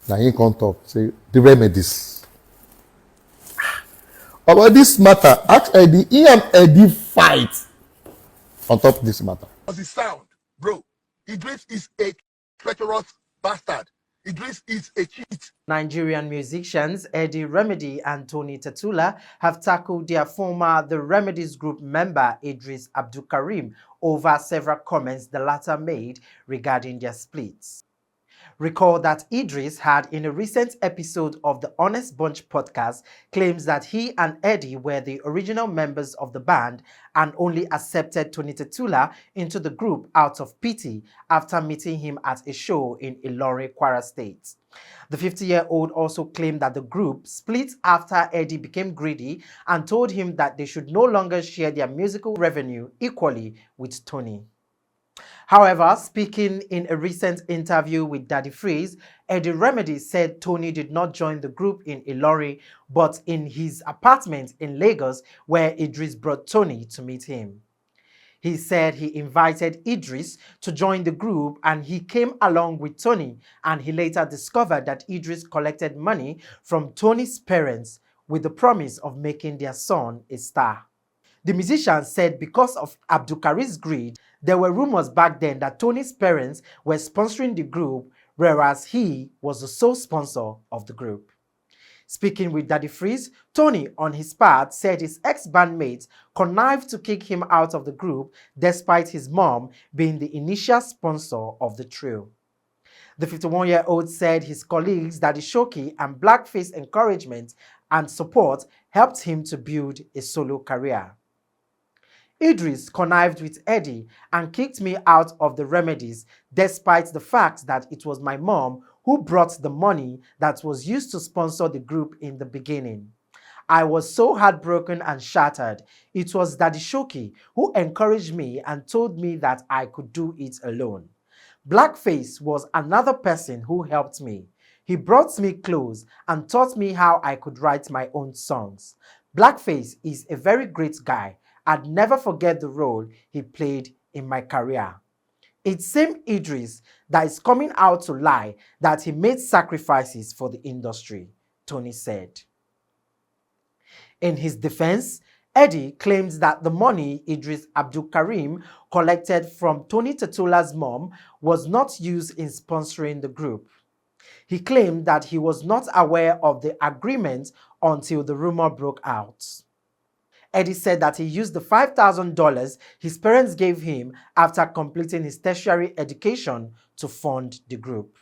Now he come talk, say the remedies. About this matter, ask Eddie, he and Eddie fight on top of this matter. The sound, bro. Eedris is a treacherous bastard. Eedris is a cheat. Nigerian musicians Eddy Remedy and Tetuila have tackled their former The Remedies Group member Eedris Abdulkareem over several comments the latter made regarding their splits. Recall that Eedris had, in a recent episode of the Honest Bunch podcast, claims that he and Eddy were the original members of the band and only accepted Tetuila into the group out of pity after meeting him at a show in Ilorin, Kwara State. The 50-year-old also claimed that the group split after Eddy became greedy and told him that they should no longer share their musical revenue equally with Tony. However, speaking in a recent interview with Daddy Freeze, Eddy Remedy said Tony did not join the group in Ilorin, but in his apartment in Lagos, where Eedris brought Tony to meet him. He said he invited Eedris to join the group and he came along with Tony, and he later discovered that Eedris collected money from Tony's parents with the promise of making their son a star. The musician said because of Abdulkareem's greed, there were rumors back then that Tony's parents were sponsoring the group, whereas he was the sole sponsor of the group. Speaking with Daddy Freeze, Tony, on his part, said his ex-bandmates connived to kick him out of the group despite his mom being the initial sponsor of the trio. The 51-year-old said his colleagues Daddy Shoki and Blackface encouragement and support helped him to build a solo career. Eedris connived with Eddy and kicked me out of the Remedies despite the fact that it was my mom who brought the money that was used to sponsor the group in the beginning. I was so heartbroken and shattered. It was Daddy Shoki who encouraged me and told me that I could do it alone. Blackface was another person who helped me. He brought me close and taught me how I could write my own songs. Blackface is a very great guy. I'd never forget the role he played in my career. It's same Eedris that is coming out to lie that he made sacrifices for the industry, Tony said. In his defense, Eddy claims that the money Eedris Abdulkareem collected from Tony Tetuila's mom was not used in sponsoring the group. He claimed that he was not aware of the agreement until the rumor broke out. Eddy said that he used the $5,000 his parents gave him after completing his tertiary education to fund the group.